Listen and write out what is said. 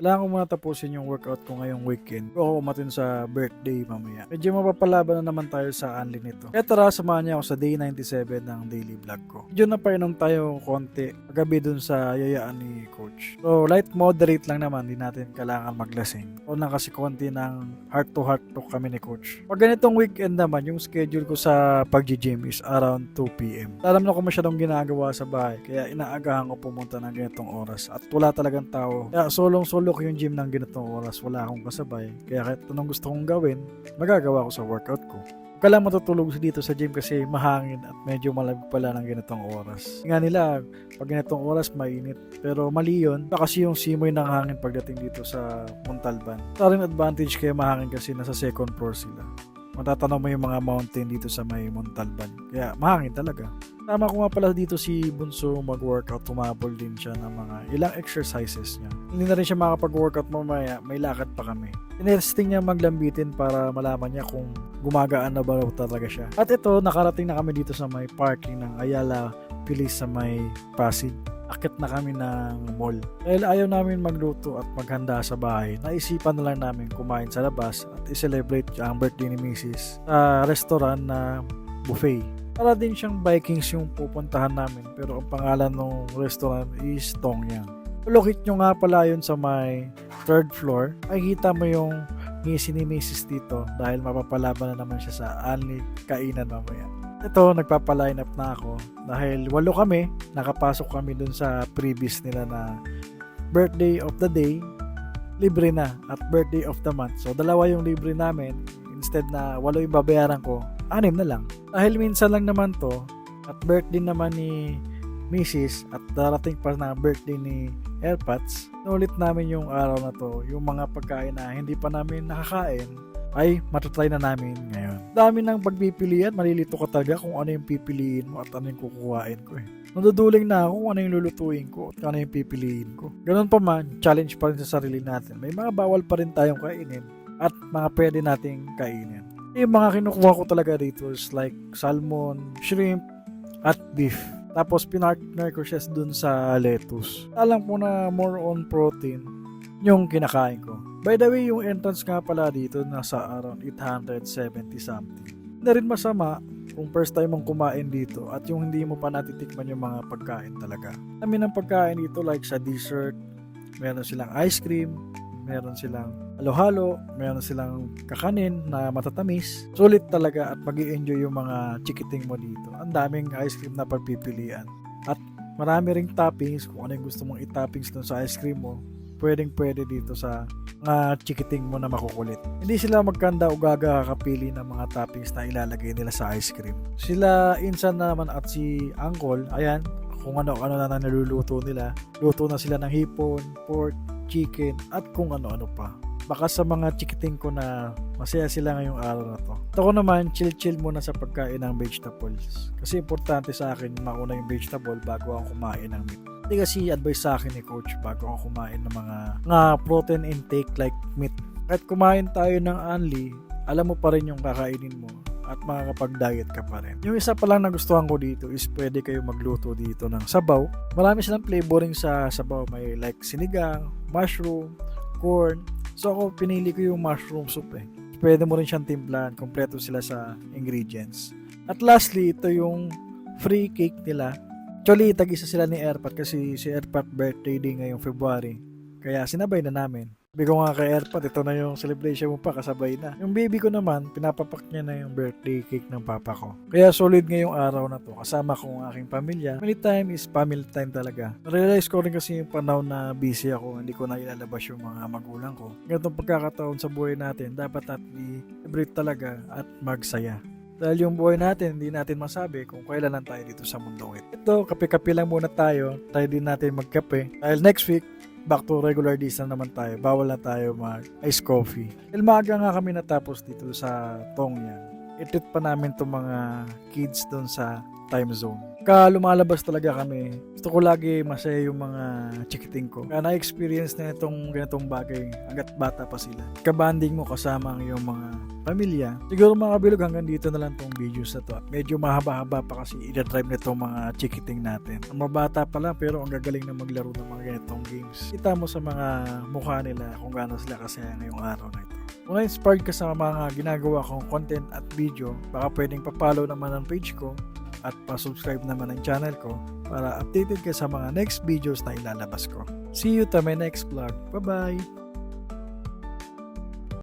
Kailangan ko muna tapusin yung workout ko ngayong weekend. Ako umatin sa birthday mamaya. Medyo mapapalaban na naman tayo sa unli nito. Kaya tara, samahan niya ako sa day 97 ng daily vlog ko. Medyo napainom tayo konti paggabi dun sa yayaan ni coach. So light moderate lang naman, di natin kailangan maglasing. O na kasi konti ng heart to heart talk kami ni coach. Pag ganitong weekend naman, yung schedule ko sa pag-gym is around 2 p.m. Alam na ko masyadong ginagawa sa bahay, kaya inaagahan ko pumunta ng ganitong oras. At wala talagang tao. Kaya solong-solo ko yung gym ng ganitong oras. Wala akong kasabay. Kaya kahit anong gusto kong gawin, magagawa ko sa workout ko. Kailangan matutulog dito sa gym kasi mahangin at medyo malamig pala ng ganitong oras. Nga nila, pag ganitong oras mainit. Pero mali yun, kasi yung simoy ng hangin pagdating dito sa Montalban. Ito rin advantage kaya mahangin kasi nasa second floor sila. Matatanaw mo yung mga mountain dito sa may Montalban. Kaya mahangin talaga. Tama ko nga pala dito si Bunso mag-workout, tumabol din siya ng mga ilang exercises niya. Hindi na rin siya makapag-workout mamaya, may lakad pa kami. Inesting niya maglambitin para malaman niya kung gumagaan na ba talaga siya. At ito, nakarating na kami dito sa may parking ng Ayala Pilis sa may Pasig. Akit na kami ng mall. Dahil ayaw namin magluto at maghanda sa bahay, naisipan na lang namin kumain sa labas at i-celebrate ang birthday ni Mrs. sa restaurant na buffet. Para din siyang Vikings yung pupuntahan namin, pero ang pangalan ng restaurant is Tongyang. Lokit nyo nga pala yun sa may third floor. Ay kita mo yung ngisi ni Mrs. dito dahil mapapalaban na naman siya sa only kainan mamaya. Ito, nagpapaline up na ako dahil 8 kami, nakapasok kami dun sa previous nila na birthday of the day, libre na, at birthday of the month. So, 2 yung libre namin, instead na 8 yung babayaran ko, 6 na lang. Dahil minsan lang naman to, at birthday naman ni Mrs. at darating pa na birthday ni Airpods, nulit namin yung araw na to, yung mga pagkain na hindi pa namin nakakain, ay matatry na namin ngayon. Dami ng pagpipilian, malilito ka talaga kung ano yung pipiliin mo at ano yung kukuhain ko eh. Naduduling na ako kung ano yung lulutuin ko at ano yung pipiliin ko. Ganun pa man, challenge pa rin sa sarili natin. May mga bawal pa rin tayong kainin at mga pwede nating kainin. Yung mga kinukuha ko talaga dito is like salmon, shrimp, at beef. Tapos pinartner ko siya dun sa lettuce. Alam ko na more on protein yung kinakain ko. By the way, yung entrance nga pala dito nasa around 870 something. Hindi rin masama kung first time mong kumain dito at yung hindi mo pa natitikman yung mga pagkain talaga. Kami ng pagkain dito like sa dessert, meron silang ice cream, meron silang halo-halo, meron silang kakanin na matatamis. Sulit talaga at mag-i-enjoy yung mga chikiting mo dito. Ang daming ice cream na pagpipilian. At marami ring toppings kung ano yung gusto mong i-toppings dun sa ice cream mo. Pwedeng-pwede dito sa mga chikiting mo na makukulit. Hindi sila magkanda o kakapili ng mga toppings na ilalagay nila sa ice cream. Sila Insan naman at si Uncle, ayan, kung ano-ano na naluluto nila. Luto na sila ng hipon, pork, chicken, at kung ano-ano pa. Baka sa mga chikiting ko na masaya sila ngayong araw na to. Ako naman, chill muna sa pagkain ng vegetables. Kasi importante sa akin mauna yung vegetable bago ako kumain ng meat. Hindi kasi advice sa akin ni coach bago ako kumain ng mga protein intake like meat. Kahit kumain tayo ng only, alam mo pa rin yung kakainin mo at makakapag-diet ka pa rin. Yung isa pa lang nagustuhan ko dito is pwede kayo magluto dito ng sabaw. Marami silang flavoring sa sabaw. May like sinigang, mushroom, corn. So ako pinili ko yung mushroom soup eh. Pwede mo rin siyang timplahan. Kompleto sila sa ingredients. At lastly, ito yung free cake nila. Actually, tag-isa sila ni Airpat kasi si Airpat birthday din ngayong February. Kaya sinabay na namin. Sabi ko nga kay Airpat, ito na yung celebration mo pa, kasabay na. Yung baby ko naman, pinapapak niya na yung birthday cake ng papa ko. Kaya solid ngayong araw na to. Kasama ko ang aking pamilya. Family time is family time talaga. Realize ko rin kasi yung panahon na busy ako, hindi ko na ilalabas yung mga magulang ko. Ganitong pagkakataon sa buhay natin, dapat natin i-celebrate talaga at magsaya. Dahil yung buhay natin, hindi natin masabi kung kailan lang tayo dito sa mundong ito. Ito, kape-kape lang muna tayo. Tayo din natin magkape. Dahil next week, back to regular days na naman tayo. Bawal na tayo mag-ice coffee. Dahil maaga nga kami natapos dito sa Tongyang. itit pa namin itong mga kids doon sa time zone. Lumalabas talaga kami, gusto ko lagi masaya yung mga chikiting ko. Na-experience na itong ganitong bagay hanggat bata pa sila. Kabanding mo kasama ang iyong mga pamilya. Siguro mga kabilog, hanggang dito na lang tong videos na to. Medyo mahaba-haba pa kasi i-drive na itong mga chikiting natin. Ang mabata pa lang pero ang gagaling na maglaro ng mga ganitong games. Kita mo sa mga mukha nila kung gaano sila kasaya ngayong araw na ito. Kung na-inspired ka sa mga ginagawa kong content at video, baka pwedeng pa-follow naman ang page ko at pa-subscribe naman ang channel ko para updated ka sa mga next videos na ilalabas ko. See you to my next vlog. Bye-bye!